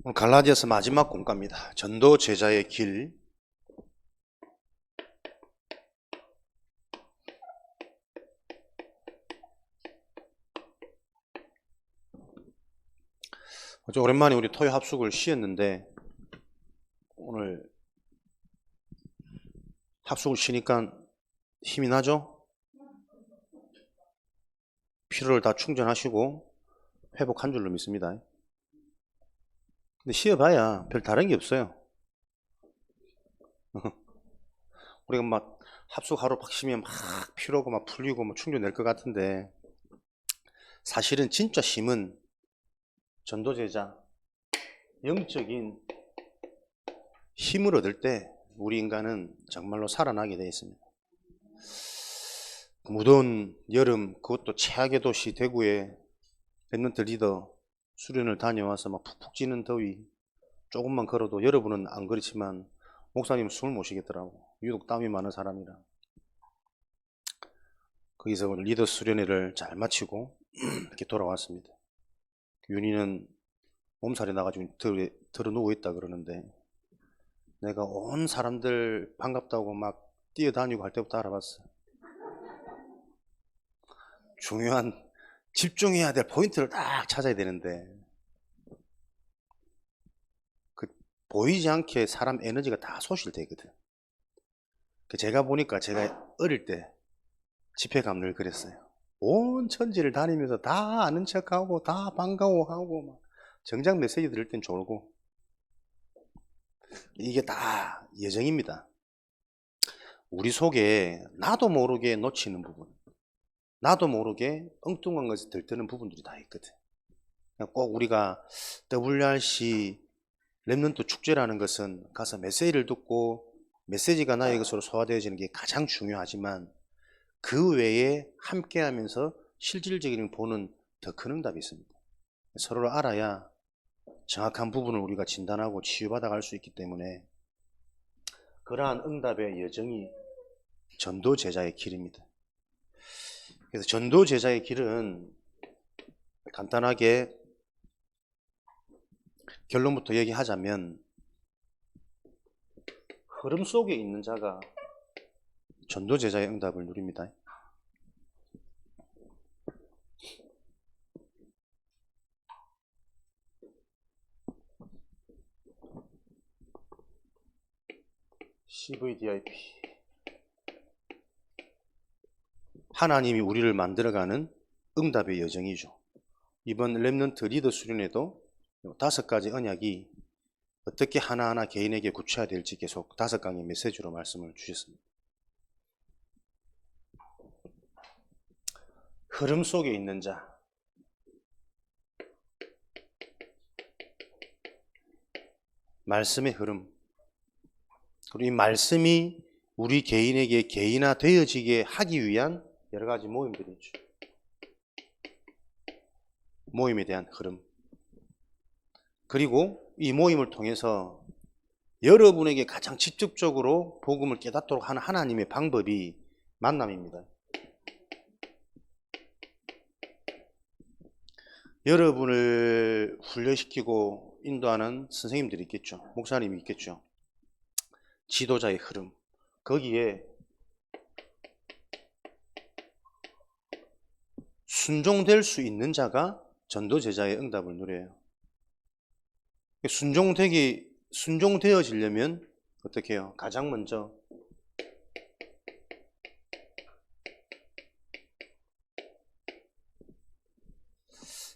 오늘 갈라디아서 마지막 공과입니다. 전도 제자의 길. 어제 오랜만에 우리 토요 합숙을 쉬었는데 오늘 합숙을 쉬니까 힘이 나죠? 피로를 다 충전하시고 회복한 줄로 믿습니다. 근데 쉬어봐야 별 다른 게 없어요. 우리가 막 합숙하러 막 쉬면 막 피로가 막 풀리고 막 충전될 것 같은데 사실은 진짜 힘은 전도제자 영적인 힘을 얻을 때 우리 인간은 정말로 살아나게 되어 있습니다. 무더운 여름, 그것도 최악의 도시 대구에 랩런트 리더 수련을 다녀와서 막 푹푹 찌는 더위, 조금만 걸어도 여러분은 안 그렇지만 목사님은 숨을 못 쉬겠더라고. 유독 땀이 많은 사람이라. 거기서 리더 수련회를 잘 마치고 이렇게 돌아왔습니다. 윤희는 몸살이 나가지고 들어 누워 있다 그러는데 내가 온 사람들 반갑다고 막 뛰어다니고 할 때부터 알아봤어. 중요한 집중해야 될 포인트를 딱 찾아야 되는데 그 보이지 않게 사람 에너지가 다 소실되거든. 제가 보니까 제가 어릴 때 집회감 늘 그랬어요. 온 천지를 다니면서 다 아는 척하고 다 반가워하고 막 정작 메시지 들을 땐 졸고. 이게 다 예정입니다. 우리 속에 나도 모르게 놓치는 부분, 나도 모르게 엉뚱한 것에 들뜨는 부분들이 다 있거든. 꼭 우리가 WRC 랩런트 축제라는 것은 가서 메시지를 듣고 메시지가 나의 것으로 소화되어지는 게 가장 중요하지만 그 외에 함께하면서 실질적인 보는 더 큰 응답이 있습니다. 서로를 알아야 정확한 부분을 우리가 진단하고 치유받아 갈 수 있기 때문에 그러한 응답의 여정이 전도 제자의 길입니다. 그래서 전도 제자의 길은 간단하게 결론부터 얘기하자면 흐름 속에 있는 자가 전도 제자의 응답을 누립니다. CVDIP. 하나님이 우리를 만들어가는 응답의 여정이죠. 이번 랩런트 리더 수련회도 5가지 언약이 어떻게 하나하나 개인에게 구체화될지 계속 5강의 메시지로 말씀을 주셨습니다. 흐름 속에 있는 자, 말씀의 흐름, 그리고 이 말씀이 우리 개인에게 개인화되어지게 하기 위한 여러 가지 모임들이 있죠. 모임에 대한 흐름. 그리고 이 모임을 통해서 여러분에게 가장 직접적으로 복음을 깨닫도록 하는 하나님의 방법이 만남입니다. 여러분을 훈련시키고 인도하는 선생님들이 있겠죠. 목사님이 있겠죠. 지도자의 흐름. 거기에 순종될 수 있는 자가 전도 제자의 응답을 누려요. 순종되어지려면 어떻게 해요? 가장 먼저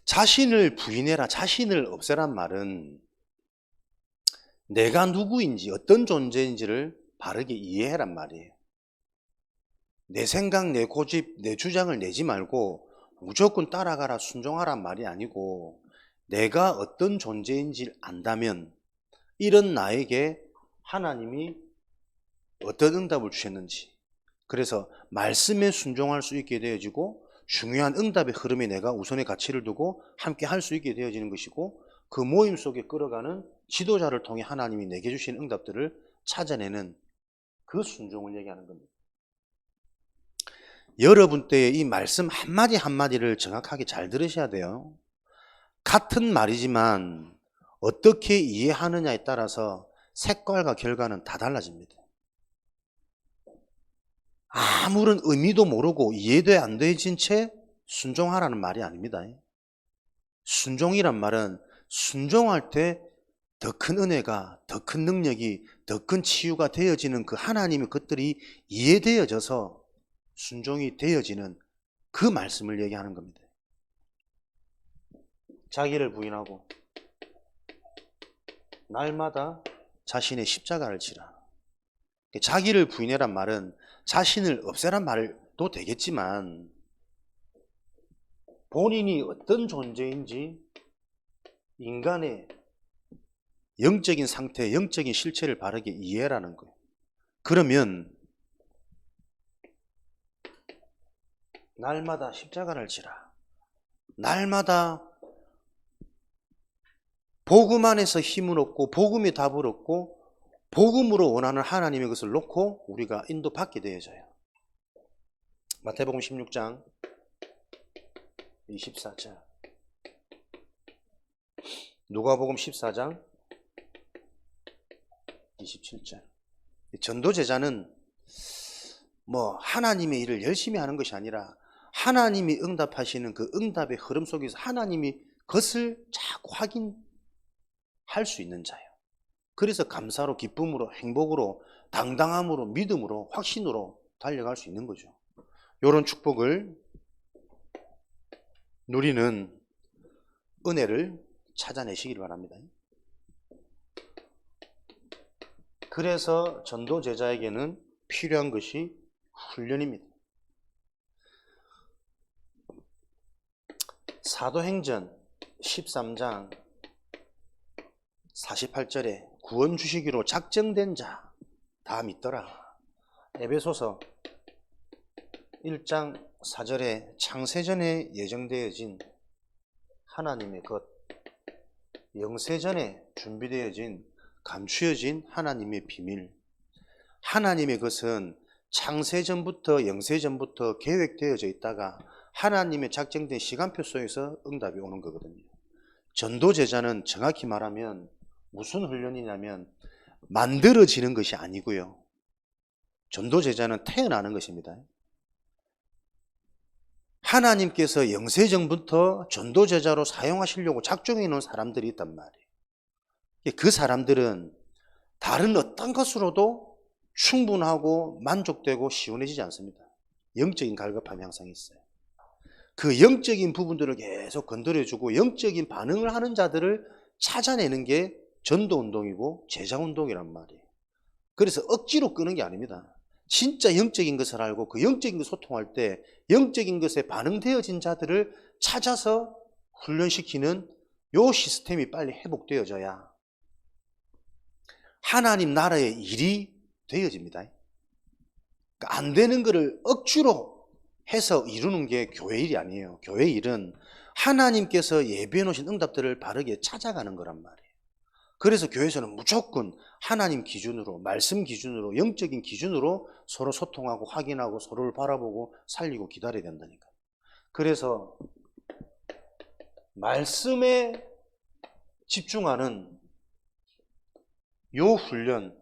자신을 부인해라, 자신을 없애란 말은 내가 누구인지, 어떤 존재인지를 바르게 이해해란 말이에요. 내 생각, 내 고집, 내 주장을 내지 말고 무조건 따라가라, 순종하란 말이 아니고 내가 어떤 존재인지를 안다면 이런 나에게 하나님이 어떤 응답을 주셨는지, 그래서 말씀에 순종할 수 있게 되어지고 중요한 응답의 흐름에 내가 우선의 가치를 두고 함께 할 수 있게 되어지는 것이고, 그 모임 속에 끌어가는 지도자를 통해 하나님이 내게 주신 응답들을 찾아내는 그 순종을 얘기하는 겁니다. 여러분 때의 이 말씀 한마디 한마디를 정확하게 잘 들으셔야 돼요. 같은 말이지만 어떻게 이해하느냐에 따라서 색깔과 결과는 다 달라집니다. 아무런 의미도 모르고 이해도 안 되진 채 순종하라는 말이 아닙니다. 순종이란 말은 순종할 때 더 큰 은혜가, 더 큰 능력이, 더 큰 치유가 되어지는 그 하나님의 것들이 이해되어져서 순종이 되어지는 그 말씀을 얘기하는 겁니다. 자기를 부인하고 날마다 자신의 십자가를 지라. 자기를 부인해란 말은 자신을 없애란 말도 되겠지만 본인이 어떤 존재인지 인간의 영적인 상태, 영적인 실체를 바르게 이해라는 거예요. 그러면 날마다 십자가를 지라. 날마다 복음 안에서 힘을 얻고 복음이 답을 얻고 복음으로 원하는 하나님의 것을 놓고 우리가 인도받게 되어져요. 마태복음 16장 24절, 누가복음 14장 27절. 전도제자는 뭐 하나님의 일을 열심히 하는 것이 아니라 하나님이 응답하시는 그 응답의 흐름 속에서 하나님이 그것을 자꾸 확인할 수 있는 자예요. 그래서 감사로, 기쁨으로, 행복으로, 당당함으로, 믿음으로, 확신으로 달려갈 수 있는 거죠. 이런 축복을 누리는 은혜를 찾아내시길 바랍니다. 그래서 전도 제자에게는 필요한 것이 훈련입니다. 사도행전 13장 48절에 구원 주시기로 작정된 자 다 믿더라. 에베소서 1장 4절에 창세전에 예정되어진 하나님의 것, 영세전에 준비되어진 감추어진 하나님의 비밀, 하나님의 것은 창세전부터 영세전부터 계획되어져 있다가 하나님의 작정된 시간표 속에서 응답이 오는 거거든요. 전도제자는 정확히 말하면 무슨 훈련이냐면 만들어지는 것이 아니고요. 전도제자는 태어나는 것입니다. 하나님께서 영세전부터 전도제자로 사용하시려고 작정해 놓은 사람들이 있단 말이에요. 그 사람들은 다른 어떤 것으로도 충분하고 만족되고 시원해지지 않습니다. 영적인 갈급함이 항상 있어요. 그 영적인 부분들을 계속 건드려주고 영적인 반응을 하는 자들을 찾아내는 게 전도운동이고 제자운동이란 말이에요. 그래서 억지로 끄는 게 아닙니다. 진짜 영적인 것을 알고 그 영적인 것 소통할 때 영적인 것에 반응되어진 자들을 찾아서 훈련시키는 요 시스템이 빨리 회복되어져야 하나님 나라의 일이 되어집니다. 그러니까 안 되는 것을 억지로 해서 이루는 게 교회 일이 아니에요. 교회 일은 하나님께서 예비해 놓으신 응답들을 바르게 찾아가는 거란 말이에요. 그래서 교회에서는 무조건 하나님 기준으로, 말씀 기준으로, 영적인 기준으로 서로 소통하고 확인하고 서로를 바라보고 살리고 기다려야 된다니까. 그래서 말씀에 집중하는 요 훈련,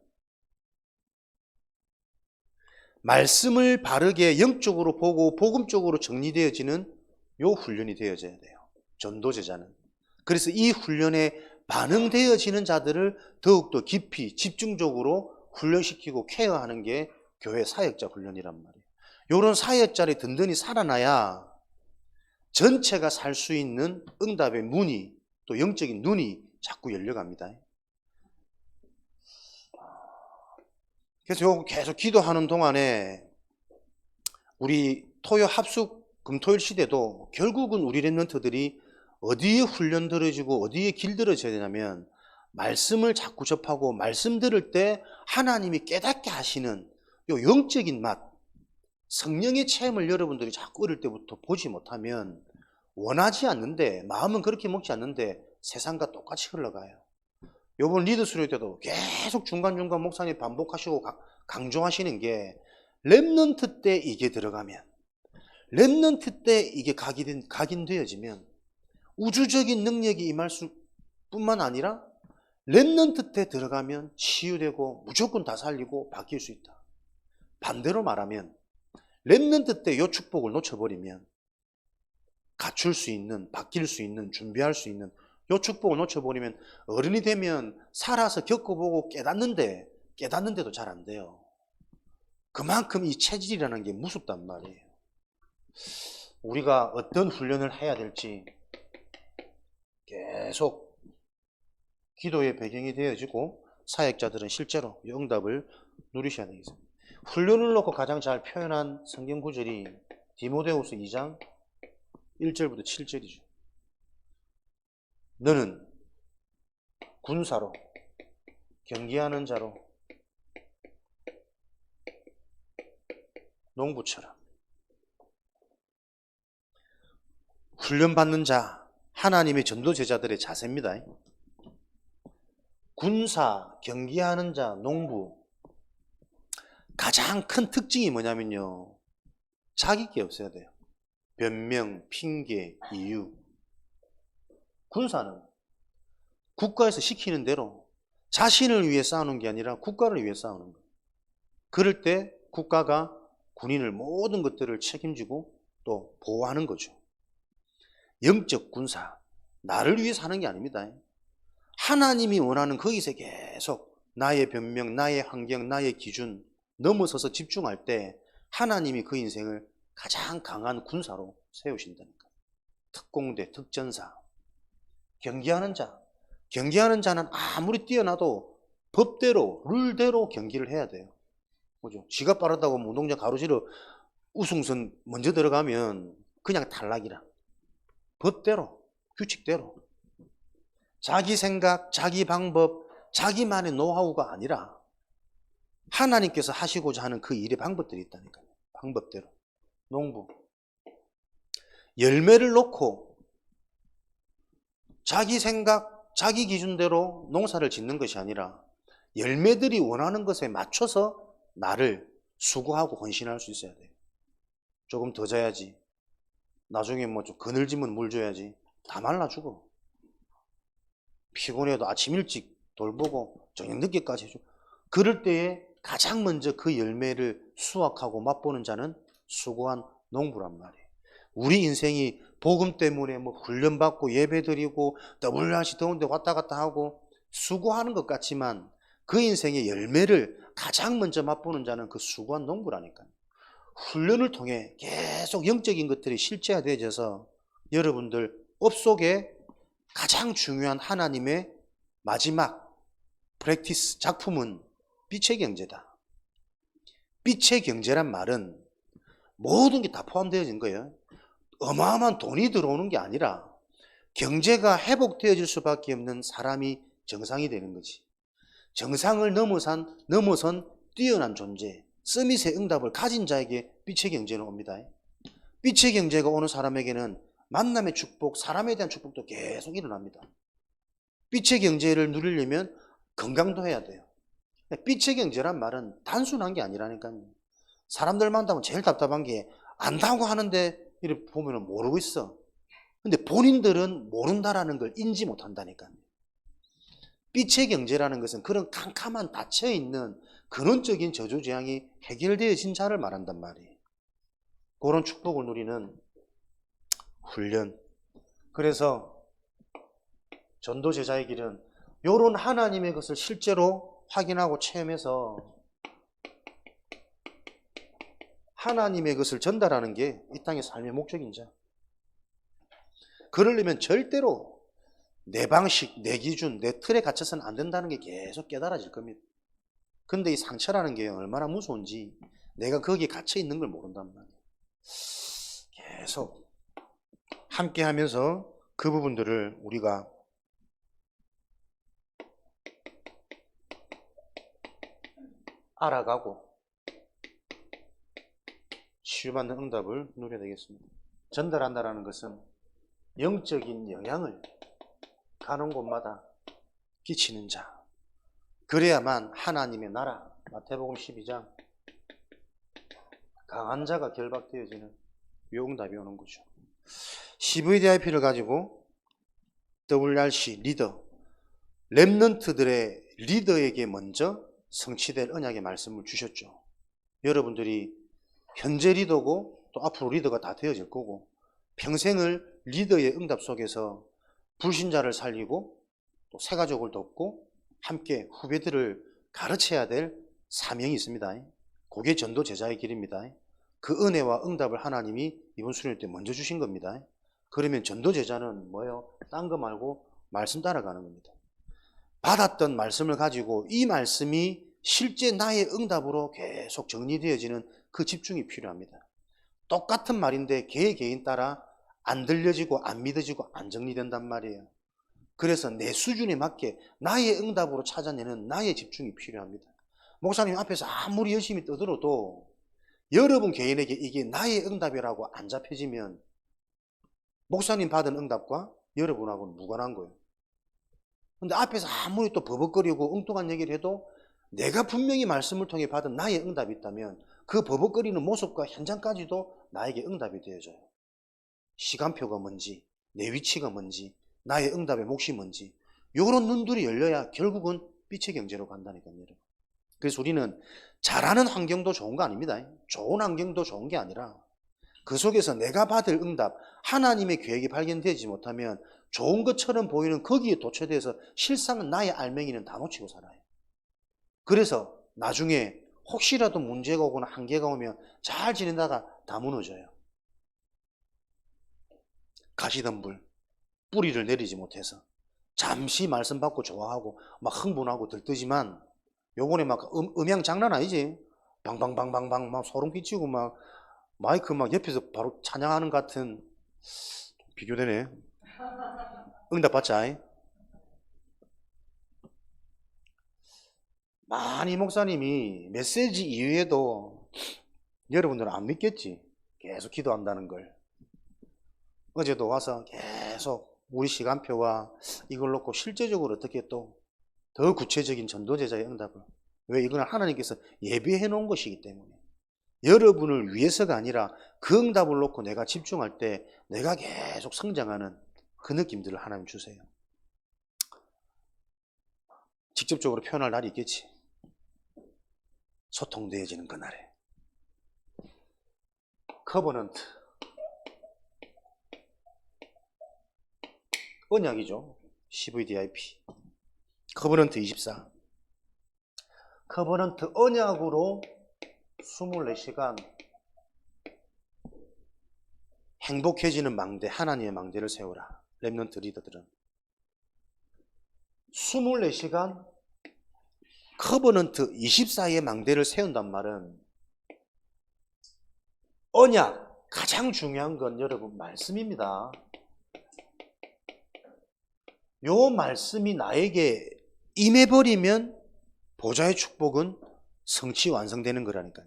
말씀을 바르게 영적으로 보고 복음적으로 정리되어지는 요 훈련이 되어져야 돼요. 전도제자는. 그래서 이 훈련에 반응되어지는 자들을 더욱더 깊이 집중적으로 훈련시키고 케어하는 게 교회 사역자 훈련이란 말이에요. 이런 사역자를 든든히 살아나야 전체가 살 수 있는 응답의 문이, 또 영적인 눈이 자꾸 열려갑니다. 그래서 계속 기도하는 동안에 우리 토요 합숙 금토일 시대도 결국은 우리 랩런트들이 어디에 훈련 들어지고 어디에 길들어져야 되냐면 말씀을 자꾸 접하고 말씀 들을 때 하나님이 깨닫게 하시는 요 영적인 맛, 성령의 체험을 여러분들이 자꾸 어릴 때부터 보지 못하면 원하지 않는데, 마음은 그렇게 먹지 않는데 세상과 똑같이 흘러가요. 요번 리더 수료 때도 계속 중간중간 목사님 반복하시고 강조하시는 게 랩런트 때 이게 들어가면, 랩런트 때 이게 각인되어지면 우주적인 능력이 임할 뿐만 아니라 렘넌트 때 들어가면 치유되고 무조건 다 살리고 바뀔 수 있다. 반대로 말하면 렘넌트 때 요 축복을 놓쳐버리면 갖출 수 있는, 바뀔 수 있는, 준비할 수 있는 요 축복을 놓쳐버리면 어른이 되면 살아서 겪어보고 깨닫는데도 잘 안 돼요. 그만큼 이 체질이라는 게 무섭단 말이에요. 우리가 어떤 훈련을 해야 될지 계속 기도의 배경이 되어지고 사역자들은 실제로 이 응답을 누리셔야 되겠습니다. 훈련을 놓고 가장 잘 표현한 성경 구절이 디모데후서 2장 1절부터 7절이죠. 너는 군사로, 경기하는 자로, 농부처럼 훈련받는 자, 하나님의 전도제자들의 자세입니다. 군사, 경기하는 자, 농부. 가장 큰 특징이 뭐냐면요. 자기게 없어야 돼요. 변명, 핑계, 이유. 군사는 국가에서 시키는 대로 자신을 위해 싸우는 게 아니라 국가를 위해 싸우는 거예요. 그럴 때 국가가 군인을 모든 것들을 책임지고 또 보호하는 거죠. 영적 군사, 나를 위해 사는 게 아닙니다. 하나님이 원하는 거기서 계속 나의 변명, 나의 환경, 나의 기준 넘어서서 집중할 때 하나님이 그 인생을 가장 강한 군사로 세우신다니까. 특공대, 특전사. 경기하는 자. 경기하는 자는 아무리 뛰어나도 법대로, 룰대로 경기를 해야 돼요. 그죠? 지가 빠르다고 운동장 가로지르 우승선 먼저 들어가면 그냥 탈락이라. 법대로, 규칙대로. 자기 생각, 자기 방법, 자기만의 노하우가 아니라 하나님께서 하시고자 하는 그 일의 방법들이 있다니까요. 방법대로. 농부. 열매를 놓고 자기 생각, 자기 기준대로 농사를 짓는 것이 아니라 열매들이 원하는 것에 맞춰서 나를 수고하고 헌신할 수 있어야 돼요. 조금 더 자야지. 나중에 뭐 좀 그늘지면 물 줘야지. 다 말라 죽어. 피곤해도 아침 일찍 돌보고 저녁 늦게까지 해줘. 그럴 때에 가장 먼저 그 열매를 수확하고 맛보는 자는 수고한 농부란 말이에요. 우리 인생이 복음 때문에 뭐 훈련받고 예배드리고 WRC 더운데 왔다 갔다 하고 수고하는 것 같지만 그 인생의 열매를 가장 먼저 맛보는 자는 그 수고한 농부라니까요. 훈련을 통해 계속 영적인 것들이 실제화되어져서 여러분들 업속에 가장 중요한 하나님의 마지막 프랙티스 작품은 빛의 경제다. 빛의 경제란 말은 모든 게 다 포함되어진 거예요. 어마어마한 돈이 들어오는 게 아니라 경제가 회복되어질 수밖에 없는 사람이 정상이 되는 거지. 정상을 넘어선 뛰어난 존재, 서밋의 응답을 가진 자에게 빛의 경제는 옵니다. 빛의 경제가 오는 사람에게는 만남의 축복, 사람에 대한 축복도 계속 일어납니다. 빛의 경제를 누리려면 건강도 해야 돼요. 빛의 경제란 말은 단순한 게 아니라니까요. 사람들 만나면 제일 답답한 게 안다고 하는데 이렇게 보면 모르고 있어. 근데 본인들은 모른다라는 걸 인지 못한다니까요. 빛의 경제라는 것은 그런 캄캄한 닫혀있는 근원적인 저주재앙이 해결되어진 자를 말한단 말이에요. 그런 축복을 누리는 훈련. 그래서 전도 제자의 길은 이런 하나님의 것을 실제로 확인하고 체험해서 하나님의 것을 전달하는 게 이 땅의 삶의 목적인 자. 그러려면 절대로 내 방식, 내 기준, 내 틀에 갇혀서는 안 된다는 게 계속 깨달아질 겁니다. 근데 이 상처라는 게 얼마나 무서운지 내가 거기에 갇혀 있는 걸 모른단 말이에요. 계속 함께 하면서 그 부분들을 우리가 알아가고 치유받는 응답을 누려야 되겠습니다. 전달한다는 것은 영적인 영향을 가는 곳마다 끼치는 자. 그래야만 하나님의 나라, 마태복음 12장 강한 자가 결박되어지는 요 응답이 오는 거죠. CVDIP를 가지고 WRC 리더, 렘넌트들의 리더에게 먼저 성취될 언약의 말씀을 주셨죠. 여러분들이 현재 리더고 또 앞으로 리더가 다 되어질 거고 평생을 리더의 응답 속에서 불신자를 살리고 또 새가족을 돕고 함께 후배들을 가르쳐야 될 사명이 있습니다. 그게 전도 제자의 길입니다. 그 은혜와 응답을 하나님이 이번 수련회 때 먼저 주신 겁니다. 그러면 전도 제자는 뭐예요? 딴 거 말고 말씀 따라가는 겁니다. 받았던 말씀을 가지고 이 말씀이 실제 나의 응답으로 계속 정리되어지는 그 집중이 필요합니다. 똑같은 말인데 개인 따라 안 들려지고 안 믿어지고 안 정리된단 말이에요. 그래서 내 수준에 맞게 나의 응답으로 찾아내는 나의 집중이 필요합니다. 목사님 앞에서 아무리 열심히 떠들어도 여러분 개인에게 이게 나의 응답이라고 안 잡혀지면 목사님 받은 응답과 여러분하고는 무관한 거예요. 근데 앞에서 아무리 또 버벅거리고 엉뚱한 얘기를 해도 내가 분명히 말씀을 통해 받은 나의 응답이 있다면 그 버벅거리는 모습과 현장까지도 나에게 응답이 되어져요. 시간표가 뭔지, 내 위치가 뭔지, 나의 응답의 몫이 뭔지 이런 눈들이 열려야 결국은 빛의 경제로 간다니까요. 그래서 우리는 잘하는 환경도 좋은 거 아닙니다. 좋은 환경도 좋은 게 아니라 그 속에서 내가 받을 응답, 하나님의 계획이 발견되지 못하면 좋은 것처럼 보이는 거기에 도취돼서 실상은 나의 알맹이는 다 놓치고 살아요. 그래서 나중에 혹시라도 문제가 오거나 한계가 오면 잘 지내다가 다 무너져요. 가시던 불, 뿌리를 내리지 못해서 잠시 말씀 받고 좋아하고 막 흥분하고 들뜨지만 요번에 막 음향 장난 아니지? 방방방방방 막 소름 끼치고 막 마이크 막 옆에서 바로 찬양하는 같은 비교되네. 응답 받자. 많이 목사님이 메시지 이후에도 여러분들은 안 믿겠지. 계속 기도한다는 걸. 어제도 와서 계속 우리 시간표와 이걸 놓고 실제적으로 어떻게 또 더 구체적인 전도제자의 응답을. 왜? 이건 하나님께서 예비해 놓은 것이기 때문에. 여러분을 위해서가 아니라 그 응답을 놓고 내가 집중할 때 내가 계속 성장하는 그 느낌들을 하나님 주세요. 직접적으로 표현할 날이 있겠지. 소통되어지는 그날에. 커버넌트. 언약이죠. CVDIP. 커버넌트 24. 커버넌트 언약으로 24시간 행복해지는 망대, 하나님의 망대를 세우라. 렘넌트 리더들은 24시간 커버넌트 24의 망대를 세운단 말은 언약, 가장 중요한 건 여러분 말씀입니다. 요 말씀이 나에게 임해버리면 보좌의 축복은 성취 완성되는 거라니까요.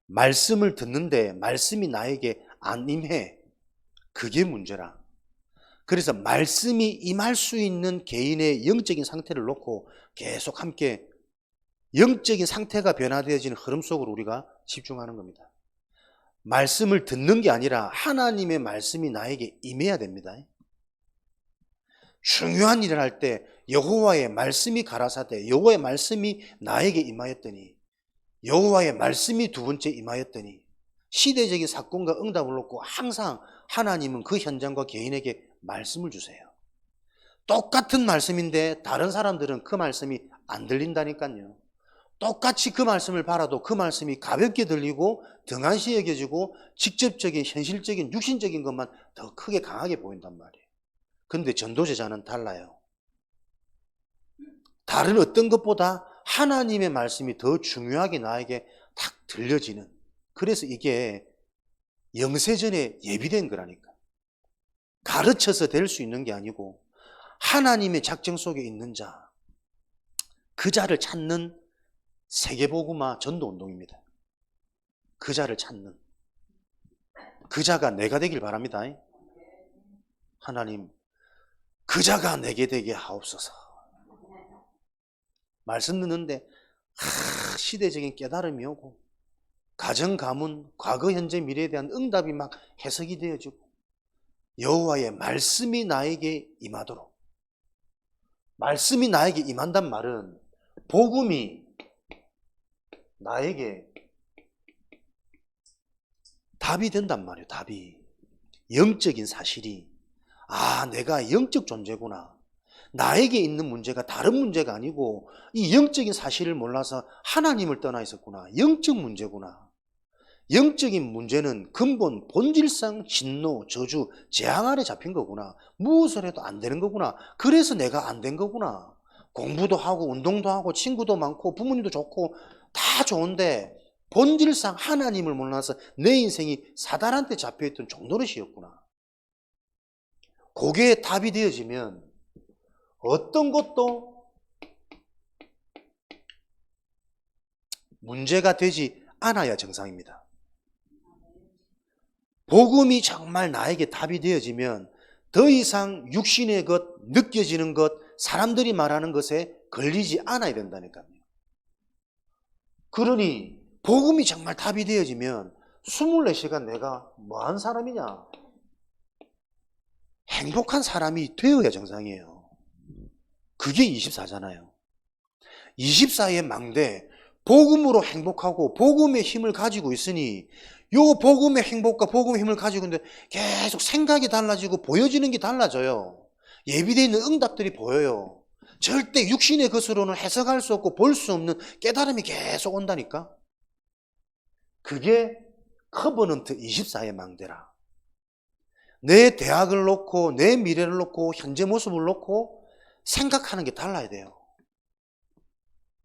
말씀을 듣는데 말씀이 나에게 안 임해. 그게 문제라. 그래서 말씀이 임할 수 있는 개인의 영적인 상태를 놓고 계속 함께 영적인 상태가 변화되어지는 흐름 속으로 우리가 집중하는 겁니다. 말씀을 듣는 게 아니라 하나님의 말씀이 나에게 임해야 됩니다. 중요한 일을 할 때 여호와의 말씀이 가라사대 여호와의 말씀이 나에게 임하였더니 여호와의 말씀이 두 번째 임하였더니 시대적인 사건과 응답을 놓고 항상 하나님은 그 현장과 개인에게 말씀을 주세요. 똑같은 말씀인데 다른 사람들은 그 말씀이 안 들린다니까요. 똑같이 그 말씀을 바라도 그 말씀이 가볍게 들리고 등한시 여겨지고 직접적인 현실적인 육신적인 것만 더 크게 강하게 보인단 말이에요. 근데 전도제자는 달라요. 다른 어떤 것보다 하나님의 말씀이 더 중요하게 나에게 탁 들려지는, 그래서 이게 영세전에 예비된 거라니까. 가르쳐서 될 수 있는 게 아니고 하나님의 작정 속에 있는 자, 그 자를 찾는 세계복음화 전도운동입니다. 그 자를 찾는, 그 자가 내가 되길 바랍니다. 하나님, 그 자가 내게 되게 하옵소서. 말씀 듣는데 시대적인 깨달음이 오고 가정, 가문, 과거, 현재, 미래에 대한 응답이 막 해석이 되어지고 여호와의 말씀이 나에게 임하도록 말씀이 나에게 임한단 말은 복음이 나에게 답이 된단 말이에요. 답이. 영적인 사실이. 아, 내가 영적 존재구나. 나에게 있는 문제가 다른 문제가 아니고 이 영적인 사실을 몰라서 하나님을 떠나 있었구나. 영적 문제구나. 영적인 문제는 근본 본질상 진노, 저주, 재앙 아래 잡힌 거구나. 무엇을 해도 안 되는 거구나. 그래서 내가 안 된 거구나. 공부도 하고 운동도 하고 친구도 많고 부모님도 좋고 다 좋은데 본질상 하나님을 몰라서 내 인생이 사단한테 잡혀있던 종노릇이었구나. 그게 답이 되어지면 어떤 것도 문제가 되지 않아야 정상입니다. 복음이 정말 나에게 답이 되어지면 더 이상 육신의 것, 느껴지는 것, 사람들이 말하는 것에 걸리지 않아야 된다니까요. 그러니 복음이 정말 답이 되어지면 24시간 내가 뭐한 사람이냐? 행복한 사람이 되어야 정상이에요. 그게 24잖아요. 24의 망대, 복음으로 행복하고 복음의 힘을 가지고 있으니 요 복음의 행복과 복음의 힘을 가지고 있는데 계속 생각이 달라지고 보여지는 게 달라져요. 예비되어 있는 응답들이 보여요. 절대 육신의 것으로는 해석할 수 없고 볼 수 없는 깨달음이 계속 온다니까. 그게 커버넌트 24의 망대라. 내 대학을 놓고 내 미래를 놓고 현재 모습을 놓고 생각하는 게 달라야 돼요.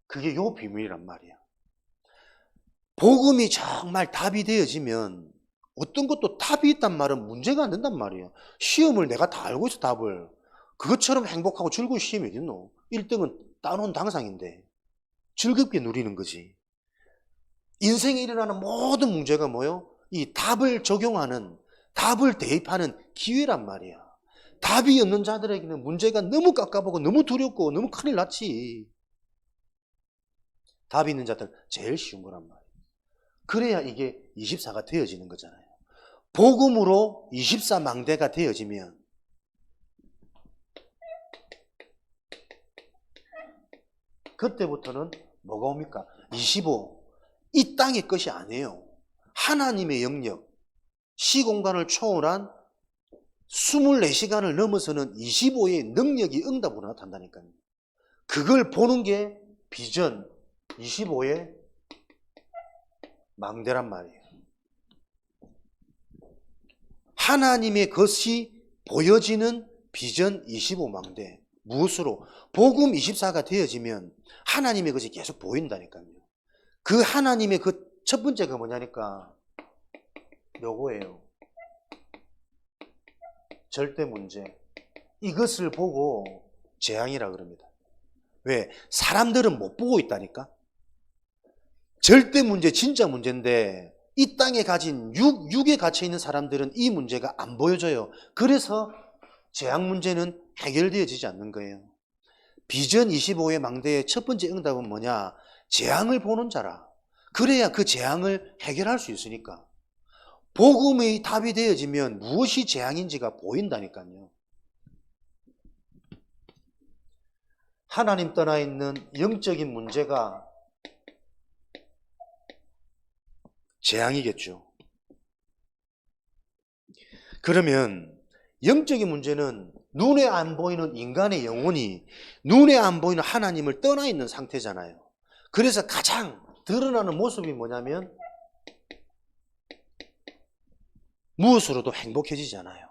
그게 요 비밀이란 말이야. 복음이 정말 답이 되어지면 어떤 것도 답이 있단 말은 문제가 안 된단 말이에요. 시험을 내가 다 알고 있어, 답을. 그것처럼 행복하고 즐거운 시험이 어딨노? 1등은 따놓은 당상인데 즐겁게 누리는 거지. 인생에 일어나는 모든 문제가 뭐요? 이 답을 적용하는, 답을 대입하는 기회란 말이야. 답이 없는 자들에게는 문제가 너무 깝깝하고 너무 두렵고 너무 큰일 났지. 답이 있는 자들 제일 쉬운 거란 말이야. 그래야 이게 24가 되어지는 거잖아요. 복음으로 24 망대가 되어지면 그때부터는 뭐가 옵니까? 25. 이 땅의 것이 아니에요. 하나님의 영역, 시공간을 초월한 24시간을 넘어서는 25의 능력이 응답으로 나타난다니까요. 그걸 보는 게 비전 25의 망대란 말이에요. 하나님의 것이 보여지는 비전 25망대. 무엇으로? 복음 24가 되어지면 하나님의 것이 계속 보인다니까요. 그 하나님의 그 첫 번째가 뭐냐니까 요거예요. 절대 문제. 이것을 보고 재앙이라 그럽니다. 왜? 사람들은 못 보고 있다니까. 절대 문제, 진짜 문제인데 이 땅에 가진 육에 갇혀 있는 사람들은 이 문제가 안 보여져요. 그래서 재앙 문제는 해결되어지지 않는 거예요. 비전 25의 망대의 첫 번째 응답은 뭐냐? 재앙을 보는 자라. 그래야 그 재앙을 해결할 수 있으니까. 복음의 답이 되어지면 무엇이 재앙인지가 보인다니까요. 하나님 떠나 있는 영적인 문제가 재앙이겠죠. 그러면 영적인 문제는 눈에 안 보이는 인간의 영혼이 눈에 안 보이는 하나님을 떠나 있는 상태잖아요. 그래서 가장 드러나는 모습이 뭐냐면 무엇으로도 행복해지잖아요.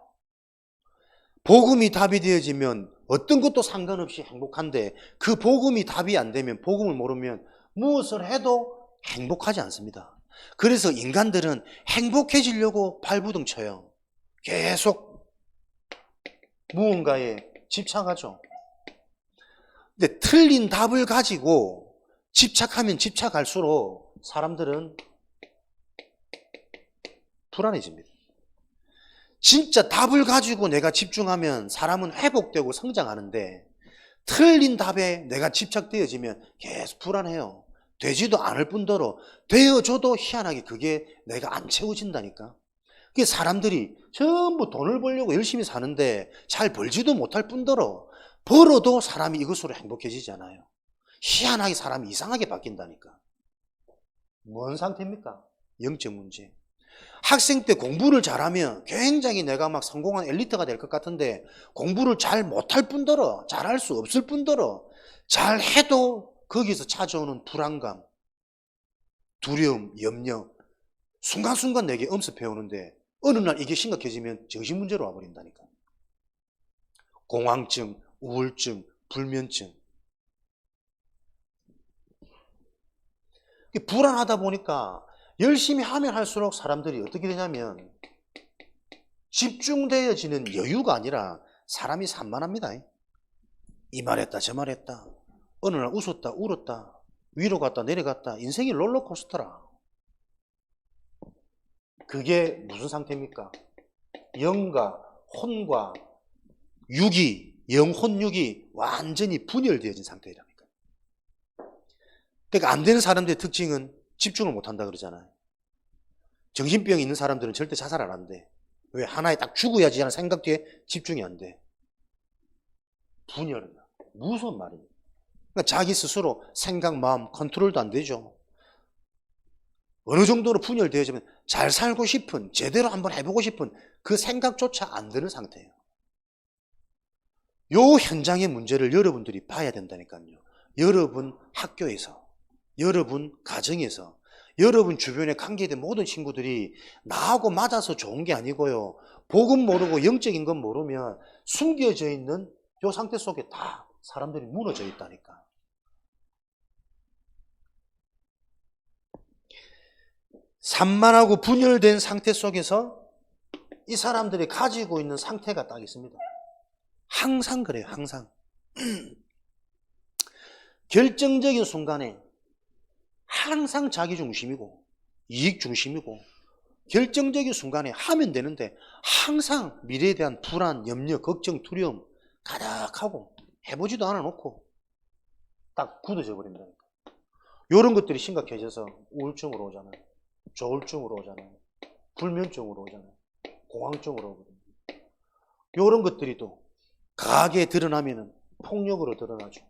복음이 답이 되어지면 어떤 것도 상관없이 행복한데 그 복음이 답이 안 되면, 복음을 모르면 무엇을 해도 행복하지 않습니다. 그래서 인간들은 행복해지려고 발부둥 쳐요. 계속 무언가에 집착하죠. 근데 틀린 답을 가지고 집착하면 집착할수록 사람들은 불안해집니다. 진짜 답을 가지고 내가 집중하면 사람은 회복되고 성장하는데 틀린 답에 내가 집착되어지면 계속 불안해요. 되지도 않을 뿐더러 되어줘도 희한하게 그게 내가 안 채워진다니까. 그게 사람들이 전부 돈을 벌려고 열심히 사는데 잘 벌지도 못할 뿐더러 벌어도 사람이 이것으로 행복해지지 않아요. 희한하게 사람이 이상하게 바뀐다니까. 뭔 상태입니까? 영적 문제. 학생 때 공부를 잘하면 굉장히 내가 막 성공한 엘리트가 될 것 같은데 공부를 잘 못할 뿐더러 잘할 수 없을 뿐더러 잘해도 거기서 찾아오는 불안감, 두려움, 염려 순간순간 내게 엄습해오는데 어느 날 이게 심각해지면 정신문제로 와버린다니까. 공황증, 우울증, 불면증. 불안하다 보니까 열심히 하면 할수록 사람들이 어떻게 되냐면 집중되어지는 여유가 아니라 사람이 산만합니다. 이 말했다 저 말했다. 어느 날 웃었다 울었다. 위로 갔다 내려갔다. 인생이 롤러코스터라. 그게 무슨 상태입니까? 영과 혼과 육이, 영혼육이 완전히 분열되어진 상태라니까. 그러니까 안 되는 사람들의 특징은 집중을 못한다 그러잖아요. 정신병이 있는 사람들은 절대 자살 안 한대. 왜? 하나에 딱 죽어야지 하는 생각 뒤에 집중이 안 돼. 분열이야. 무슨 말이야. 그러니까 자기 스스로 생각, 마음 컨트롤도 안 되죠. 어느 정도로 분열되어지면 잘 살고 싶은, 제대로 한번 해보고 싶은 그 생각조차 안 드는 상태예요. 요 현장의 문제를 여러분들이 봐야 된다니까요. 여러분 학교에서, 여러분 가정에서, 여러분 주변에 관계된 모든 친구들이 나하고 맞아서 좋은 게 아니고요. 복음 모르고 영적인 건 모르면 숨겨져 있는 요 상태 속에 다 사람들이 무너져 있다니까. 산만하고 분열된 상태 속에서 이 사람들이 가지고 있는 상태가 딱 있습니다. 항상 그래요, 항상. 결정적인 순간에 항상 자기 중심이고 이익 중심이고 결정적인 순간에 하면 되는데 항상 미래에 대한 불안, 염려, 걱정, 두려움 가득하고 해보지도 않아 놓고 딱 굳어져 버린다. 이런 것들이 심각해져서 우울증으로 오잖아요. 조울증으로 오잖아요. 불면증으로 오잖아요. 공황증으로 오거든요. 이런 것들이 또 강하게 드러나면 폭력으로 드러나죠.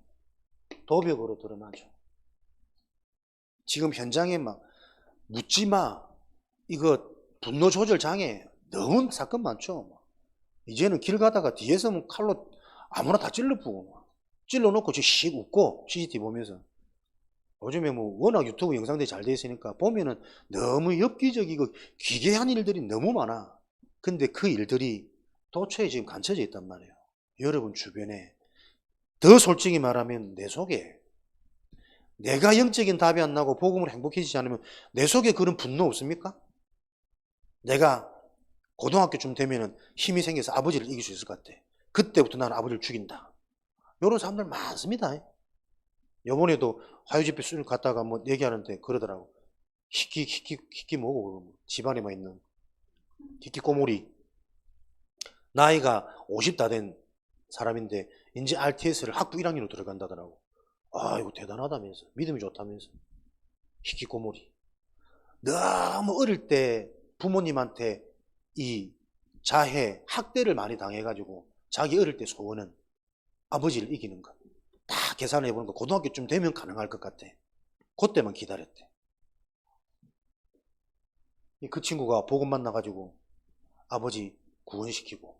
도벽으로 드러나죠. 지금 현장에 막 묻지마 이거 분노 조절 장애 너무 사건 많죠. 이제는 길 가다가 뒤에서 뭐 칼로 아무나 다 찔러보고 찔러놓고 씩 웃고 CCTV 보면서 요즘에 뭐 워낙 유튜브 영상들이 잘 돼 있으니까 보면은 너무 엽기적이고 기괴한 일들이 너무 많아. 근데 그 일들이 도처에 지금 감춰져 있단 말이에요. 여러분 주변에 더 솔직히 말하면 내 속에 내가 영적인 답이 안 나고 복음으로 행복해지지 않으면 내 속에 그런 분노 없습니까? 내가 고등학교쯤 되면은 힘이 생겨서 아버지를 이길 수 있을 것 같아. 그때부터 나는 아버지를 죽인다. 이런 사람들 많습니다. 요번에도 화요집회 술 갔다가 뭐 얘기하는데 그러더라고. 희끼 뭐고 집안에만 있는 희끼 꼬물이 나이가 50 다 된 사람인데 이제 RTS를 학부 1학년으로 들어간다더라고. 아 이거 대단하다면서 믿음이 좋다면서 희끼 꼬물이 너무 어릴 때 부모님한테 이 자해 학대를 많이 당해가지고 자기 어릴 때 소원은 아버지를 이기는 것. 다 계산해 보니까 고등학교쯤 되면 가능할 것 같아. 그때만 기다렸대. 그 친구가 복음 만나가지고 아버지 구원시키고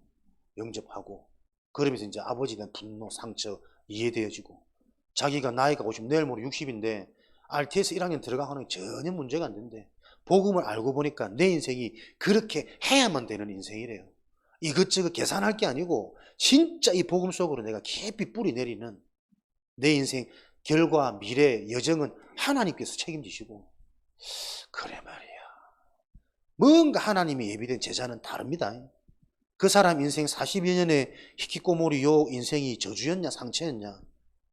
영접하고 그러면서 이제 아버지에 대한 분노, 상처 이해되어지고 자기가 나이가 50, 내일 모레 60인데 RTS 1학년 들어가는 게 전혀 문제가 안 된대. 복음을 알고 보니까 내 인생이 그렇게 해야만 되는 인생이래요. 이것저것 계산할 게 아니고 진짜 이 복음 속으로 내가 깊이 뿌리 내리는 내 인생 결과, 미래, 여정은 하나님께서 책임지시고 그래 말이야. 뭔가 하나님이 예비된 제자는 다릅니다. 그 사람 인생 40여 년의 히키코모리 요 인생이 저주였냐 상처였냐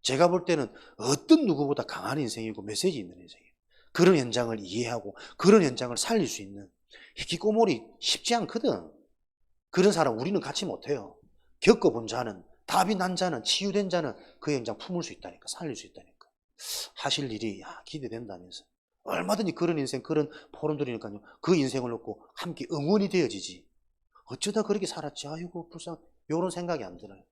제가 볼 때는 어떤 누구보다 강한 인생이고 메시지 있는 인생이에요. 그런 현장을 이해하고 그런 현장을 살릴 수 있는 히키코모리 쉽지 않거든. 그런 사람 우리는 같이 못해요. 겪어본 자는 답이 난 자는 치유된 자는 그 현장 품을 수 있다니까 살릴 수 있다니까 하실 일이 기대된다면서 얼마든지 그런 인생 그런 포럼 들이니까요 그 인생을 놓고 함께 응원이 되어지지 어쩌다 그렇게 살았지 아이고 불쌍 요런 생각이 안 들어요.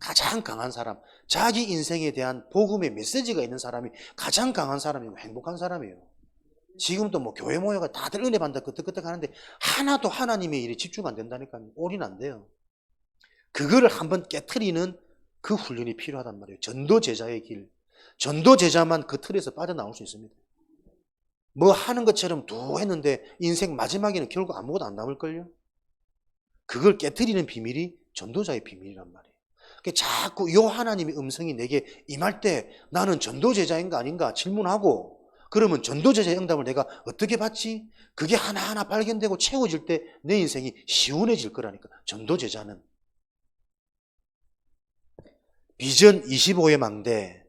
가장 강한 사람, 자기 인생에 대한 복음의 메시지가 있는 사람이 가장 강한 사람이고 행복한 사람이에요. 지금도 뭐 교회 모여가 다들 은혜 받는다 끄떡끄떡 하는데 하나도 하나님의 일에 집중 안 된다니까요. 올인 안 돼요. 그거를 한번 깨트리는 그 훈련이 필요하단 말이에요. 전도 제자의 길. 전도 제자만 그 틀에서 빠져나올 수 있습니다. 뭐 하는 것처럼 두 했는데 인생 마지막에는 결국 아무것도 안 남을걸요. 그걸 깨트리는 비밀이 전도자의 비밀이란 말이에요. 자꾸 요 하나님의 음성이 내게 임할 때 나는 전도제자인가 아닌가 질문하고, 그러면 전도제자의 응답을 내가 어떻게 받지? 그게 하나하나 발견되고 채워질 때 내 인생이 시원해질 거라니까. 전도제자는 비전 25의 망대.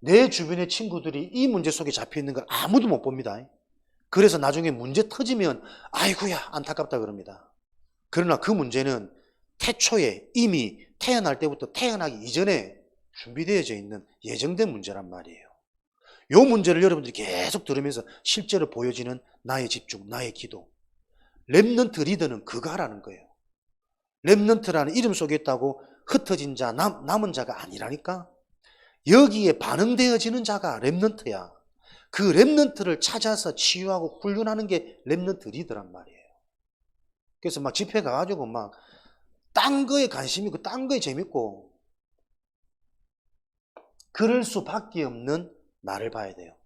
내 주변의 친구들이 이 문제 속에 잡혀있는 걸 아무도 못 봅니다. 그래서 나중에 문제 터지면 아이고야 안타깝다 그럽니다. 그러나 그 문제는 태초에 이미 태어날 때부터 태어나기 이전에 준비되어져 있는 예정된 문제란 말이에요. 이 문제를 여러분들이 계속 들으면서 실제로 보여지는 나의 집중, 나의 기도. 렘넌트 리더는 그거 하라는 거예요. 렘넌트라는 이름 속에 있다고 흩어진 자, 남은 자가 아니라니까. 여기에 반응되어지는 자가 렘넌트야. 그 렘넌트를 찾아서 치유하고 훈련하는 게 렘넌트 리더란 말이에요. 그래서 막 집회 가가지고 막 딴 거에 관심 있고 딴 거에 재밌고 그럴 수밖에 없는 나를 봐야 돼요.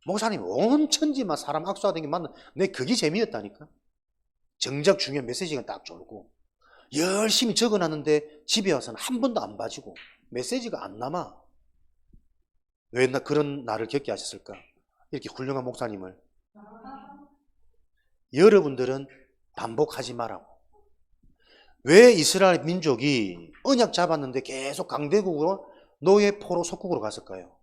목사님 온천지 막 사람 악수하던 게 맞나? 내 그게 재미였다니까. 정작 중요한 메시지가 딱 졸고 열심히 적어놨는데 집에 와서는 한 번도 안 봐지고 메시지가 안 남아. 왜 그런 나를 겪게 하셨을까? 이렇게 훌륭한 목사님을. 여러분들은 반복하지 말라고. 왜 이스라엘 민족이 언약 잡았는데 계속 강대국으로 노예 포로 속국으로 갔을까요?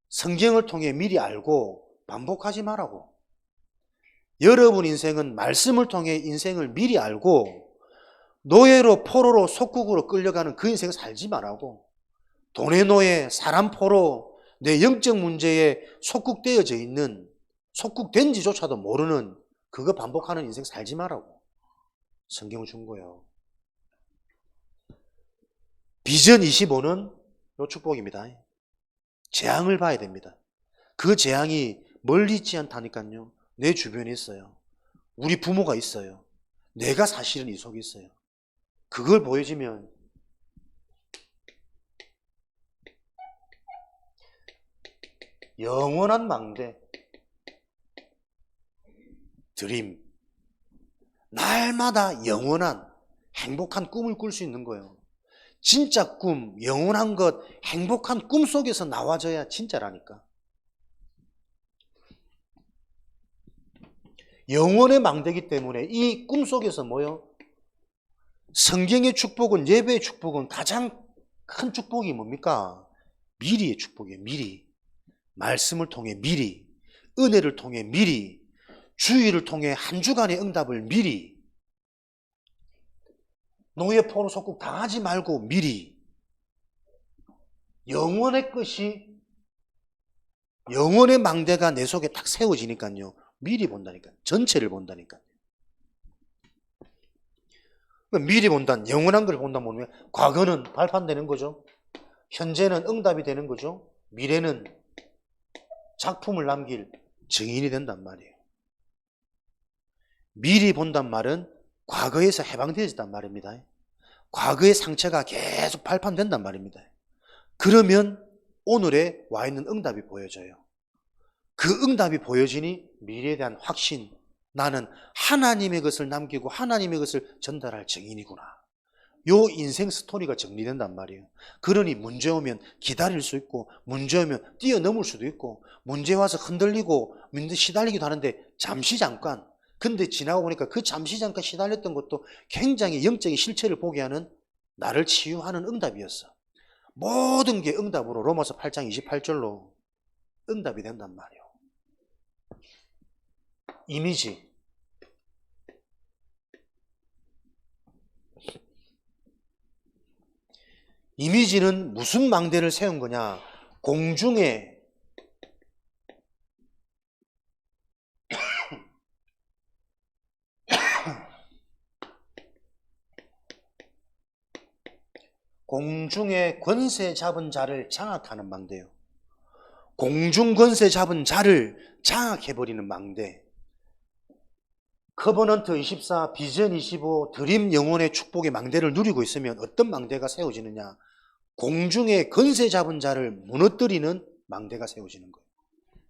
성경을 통해 미리 알고 반복하지 말라고. 여러분 인생은 말씀을 통해 인생을 미리 알고 노예로 포로로 속국으로 끌려가는 그 인생을 살지 말라고. 돈의 노예, 사람 포로, 내 영적 문제에 속국되어져 있는, 속국된지조차도 모르는 그거 반복하는 인생 살지 말라고 성경을 준 거예요. 비전 25는 요 축복입니다. 재앙을 봐야 됩니다. 그 재앙이 멀리 있지 않다니까요. 내 주변에 있어요. 우리 부모가 있어요. 내가 사실은 이 속에 있어요. 그걸 보여주면 영원한 망대, 드림, 날마다 영원한 행복한 꿈을 꿀 수 있는 거예요. 진짜 꿈, 영원한 것, 행복한 꿈 속에서 나와줘야 진짜라니까. 영원의 망대이기 때문에 이 꿈 속에서 뭐요? 성경의 축복은, 예배의 축복은 가장 큰 축복이 뭡니까? 미리의 축복이에요. 미리. 말씀을 통해 미리, 은혜를 통해 미리, 주의를 통해 한 주간의 응답을 미리, 노예 포로 속국 당하지 말고 미리, 영원의 것이, 영원의 망대가 내 속에 딱 세워지니까요. 미리 본다니까. 전체를 본다니까. 미리 본다는, 영원한 걸 본다면 뭐냐? 과거는 발판되는 거죠. 현재는 응답이 되는 거죠. 미래는 작품을 남길 증인이 된단 말이에요. 미리 본단 말은 과거에서 해방되어졌단 말입니다. 과거의 상처가 계속 발판된단 말입니다. 그러면 오늘에 와 있는 응답이 보여져요. 그 응답이 보여지니 미래에 대한 확신, 나는 하나님의 것을 남기고 하나님의 것을 전달할 증인이구나. 요 인생 스토리가 정리된단 말이에요. 그러니 문제 오면 기다릴 수 있고, 문제 오면 뛰어넘을 수도 있고, 문제 와서 흔들리고 문제 시달리기도 하는데 잠시 잠깐, 근데 지나고 보니까 그 잠시 잠깐 시달렸던 것도 굉장히 영적인 실체를 보게 하는, 나를 치유하는 응답이었어. 모든 게 응답으로 로마서 8장 28절로 응답이 된단 말이에요. 이미지. 이미지는 무슨 망대를 세운 거냐? 공중에 공중에 권세 잡은 자를 장악하는 망대요. 공중 권세 잡은 자를 장악해버리는 망대. 커버넌트 24, 비전 25, 드림 영혼의 축복의 망대를 누리고 있으면 어떤 망대가 세워지느냐? 공중에 권세 잡은 자를 무너뜨리는 망대가 세워지는 거예요.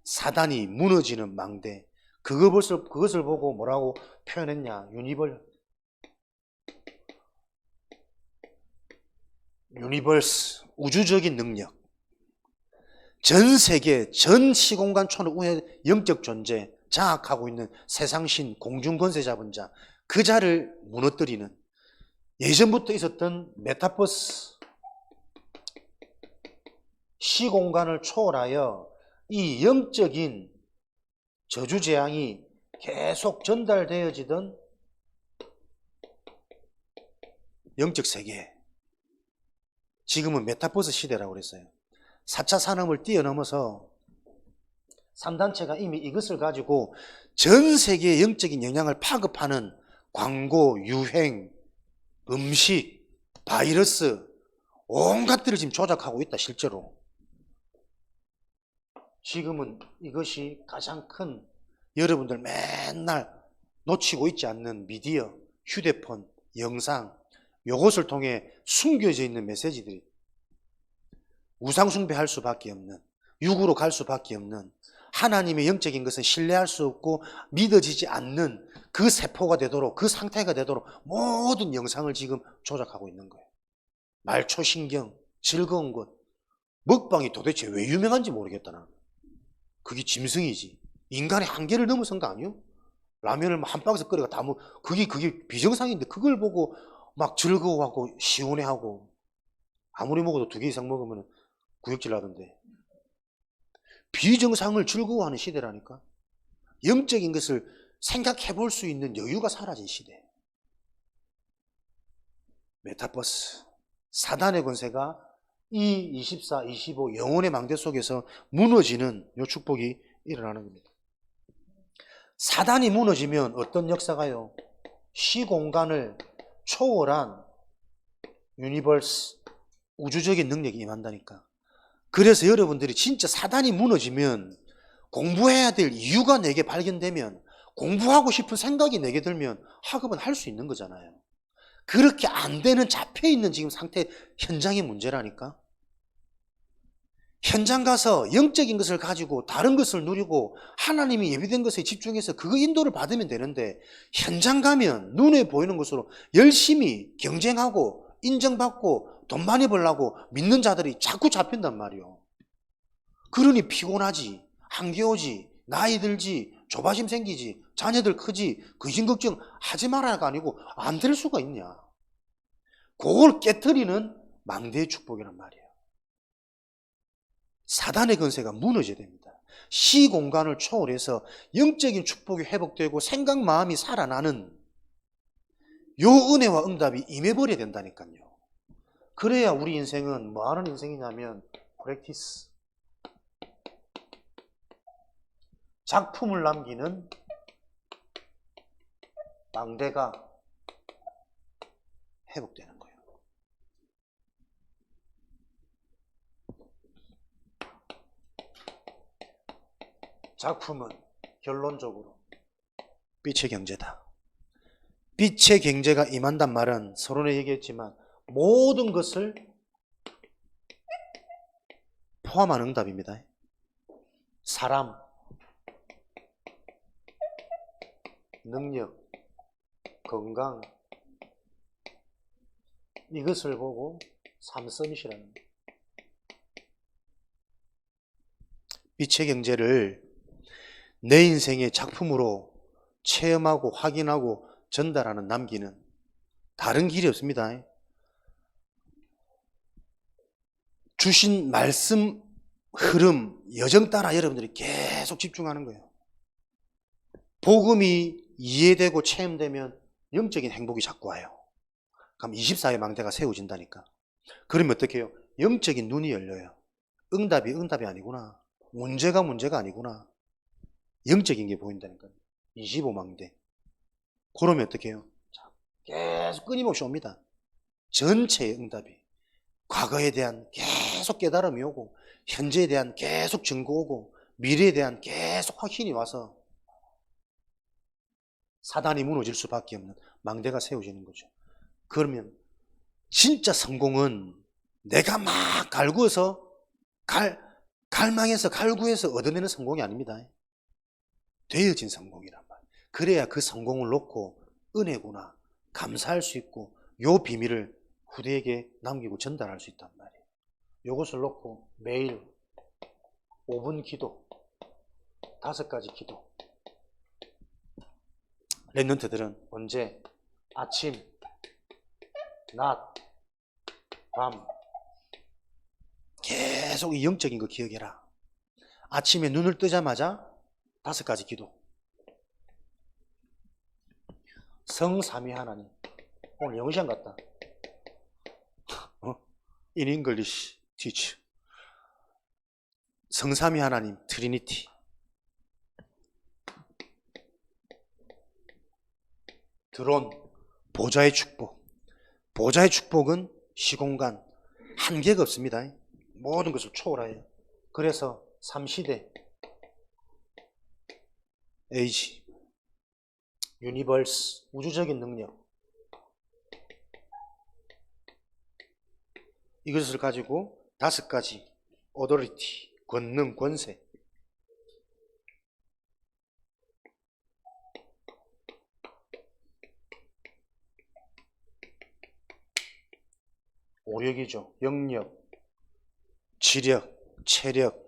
사단이 무너지는 망대. 그것을 보고 뭐라고 표현했냐? 유니버스, 우주적인 능력. 전 세계, 전 시공간 초월의 영적 존재, 장악하고 있는 세상신, 공중권세 잡은 자, 그 자를 무너뜨리는 예전부터 있었던 메타버스, 시공간을 초월하여 이 영적인 저주재앙이 계속 전달되어지던 영적 세계. 지금은 메타버스 시대라고 그랬어요. 4차 산업을 뛰어넘어서 3단체가 이미 이것을 가지고 전 세계의 영적인 영향을 파급하는 광고, 유행, 음식, 바이러스 온갖 들을 지금 조작하고 있다. 실제로. 지금은 이것이 가장 큰 여러분들 맨날 놓치고 있지 않는 미디어, 휴대폰, 영상, 이것을 통해 숨겨져 있는 메시지들이 우상숭배할 수밖에 없는, 육으로 갈 수밖에 없는, 하나님의 영적인 것은 신뢰할 수 없고 믿어지지 않는 그 세포가 되도록, 그 상태가 되도록 모든 영상을 지금 조작하고 있는 거예요. 말초신경, 즐거운 것, 먹방이 도대체 왜 유명한지 모르겠다 나는. 그게 짐승이지. 인간의 한계를 넘어선 거 아니요? 라면을 한 박스 끓여가 다 그게 비정상인데 그걸 보고 막 즐거워하고 시원해하고 아무리 먹어도 2개 이상 먹으면 구역질 나던데. 비정상을 즐거워하는 시대라니까. 영적인 것을 생각해 볼 수 있는 여유가 사라진 시대. 메타버스, 사단의 권세가 이 24, 25 영혼의 망대 속에서 무너지는 이 축복이 일어나는 겁니다. 사단이 무너지면 어떤 역사가요? 시공간을 초월한 유니버스, 우주적인 능력이 임한다니까. 그래서 여러분들이 진짜 사단이 무너지면 공부해야 될 이유가 내게 발견되면 공부하고 싶은 생각이 내게 들면 학업은 할 수 있는 거잖아요. 그렇게 안 되는 잡혀있는 지금 상태, 현장의 문제라니까. 현장 가서 영적인 것을 가지고 다른 것을 누리고 하나님이 예비된 것에 집중해서 그거 인도를 받으면 되는데, 현장 가면 눈에 보이는 것으로 열심히 경쟁하고 인정받고 돈 많이 벌려고 믿는 자들이 자꾸 잡힌단 말이요. 그러니 피곤하지, 한겨우지, 나이 들지, 조바심 생기지, 자녀들 크지, 근심 걱정 하지 말아야가 아니고 안 될 수가 있냐. 그걸 깨트리는 망대의 축복이란 말이에요. 사단의 권세가 무너져야 됩니다. 시공간을 초월해서 영적인 축복이 회복되고 생각 마음이 살아나는 요 은혜와 응답이 임해버려야 된다니까요. 그래야 우리 인생은 뭐 하는 인생이냐면 프랙티스, 작품을 남기는 망대가 회복되는 거예요. 작품은 결론적으로 빛의 경제다. 빛의 경제가 임한단 말은 서론에 얘기했지만 모든 것을 포함한 응답입니다. 사람, 능력, 건강, 이것을 보고 삼선이시라는 거예요. 빛의 경제를 내 인생의 작품으로 체험하고 확인하고 전달하는, 남기는 다른 길이 없습니다. 주신 말씀 흐름, 여정 따라 여러분들이 계속 집중하는 거예요. 복음이 이해되고 체험되면 영적인 행복이 자꾸 와요. 그럼 24의 망대가 세워진다니까. 그러면 어떻게 해요? 영적인 눈이 열려요. 응답이 아니구나. 문제가 아니구나. 영적인 게 보인다니까요. 25망대. 그러면 어떻게 해요? 계속 끊임없이 옵니다. 전체의 응답이. 과거에 대한 계속 깨달음이 오고 현재에 대한 계속 증거 오고 미래에 대한 계속 확신이 와서 사단이 무너질 수밖에 없는 망대가 세워지는 거죠. 그러면 진짜 성공은 내가 막 갈구어서 갈망해서 갈구해서 얻어내는 성공이 아닙니다. 되어진 성공이란 말이에요. 그래야 그 성공을 놓고 은혜구나 감사할 수 있고 요 비밀을 후대에게 남기고 전달할 수 있단 말이에요. 요것을 놓고 매일 5분 기도, 5가지 기도. 랩런트들은 언제? 아침, 낮, 밤. 계속 이 영적인 거 기억해라. 아침에 눈을 뜨자마자 5가지 기도. 성삼위 하나님. 오늘 영어 시간 같다. In English teach. 성삼위 하나님, 트리니티. 드론, 보좌의 축복. 보좌의 축복은 시공간, 한계가 없습니다. 모든 것을 초월해요. 그래서 3시대, 에이지, 유니버스, 우주적인 능력. 이것을 가지고 5가지, 오토리티, 권능, 권세. 오력이죠. 영력, 지력, 체력,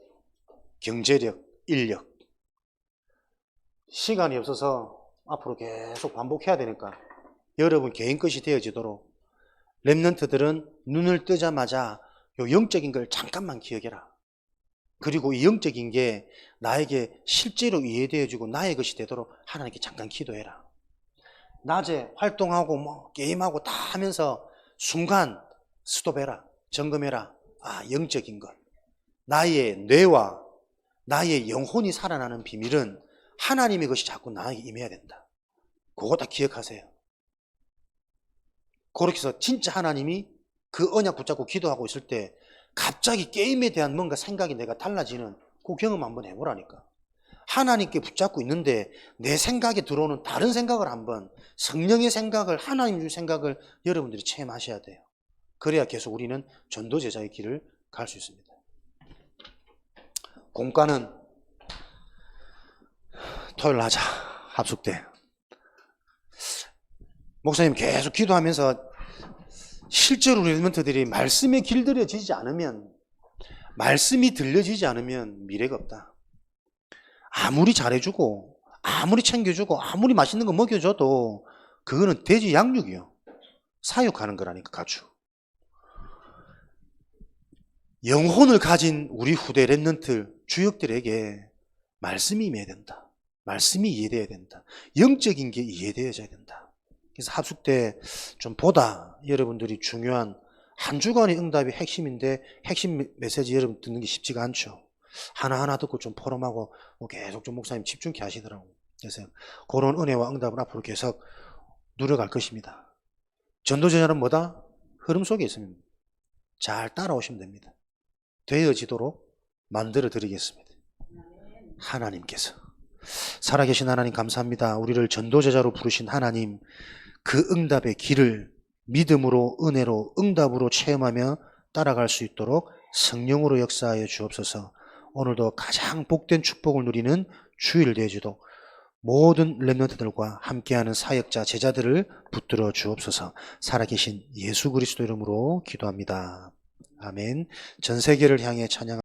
경제력, 인력. 시간이 없어서 앞으로 계속 반복해야 되니까 여러분 개인 것이 되어지도록 랩런트들은 눈을 뜨자마자 요 영적인 걸 잠깐만 기억해라. 그리고 이 영적인 게 나에게 실제로 이해되어지고 나의 것이 되도록 하나님께 잠깐 기도해라. 낮에 활동하고 뭐 게임하고 다 하면서 순간 스톱해라. 점검해라. 아, 영적인 것. 나의 뇌와 나의 영혼이 살아나는 비밀은 하나님의 것이 자꾸 나에게 임해야 된다. 그거 다 기억하세요. 그렇게 해서 진짜 하나님이 그 언약 붙잡고 기도하고 있을 때 갑자기 게임에 대한 뭔가 생각이 내가 달라지는 그 경험 한번 해보라니까. 하나님께 붙잡고 있는데 내 생각에 들어오는 다른 생각을 한번, 성령의 생각을, 하나님 줄 생각을 여러분들이 체험하셔야 돼요. 그래야 계속 우리는 전도제자의 길을 갈 수 있습니다. 공과는 토요일 하자. 합숙대. 목사님 계속 기도하면서 실제로 우리 랩런트들이 말씀에 길들여지지 않으면, 말씀이 들려지지 않으면 미래가 없다. 아무리 잘해주고 아무리 챙겨주고 아무리 맛있는 거 먹여줘도 그거는 돼지 양육이요. 사육하는 거라니까. 가축. 영혼을 가진 우리 후대 랩런트 주역들에게 말씀이 임해야 된다. 말씀이 이해돼야 된다. 영적인 게 이해되어져야 된다. 그래서 합숙 때 좀 보다 여러분들이 중요한 한 주간의 응답이 핵심인데 핵심 메시지 여러분 듣는 게 쉽지가 않죠. 하나하나 듣고 좀 포럼하고 계속 좀 목사님 집중케 하시더라고요. 그래서 그런 은혜와 응답을 앞으로 계속 누려갈 것입니다. 전도제자는 뭐다? 흐름 속에 있습니다. 잘 따라오시면 됩니다. 되어지도록 만들어 드리겠습니다. 하나님께서. 살아계신 하나님 감사합니다. 우리를 전도제자로 부르신 하나님, 그 응답의 길을 믿음으로, 은혜로, 응답으로 체험하며 따라갈 수 있도록 성령으로 역사하여 주옵소서. 오늘도 가장 복된 축복을 누리는 주일 되어지도록 모든 랩런트들과 함께하는 사역자, 제자들을 붙들어 주옵소서. 살아계신 예수 그리스도 이름으로 기도합니다. 아멘. 전 세계를 향해 찬양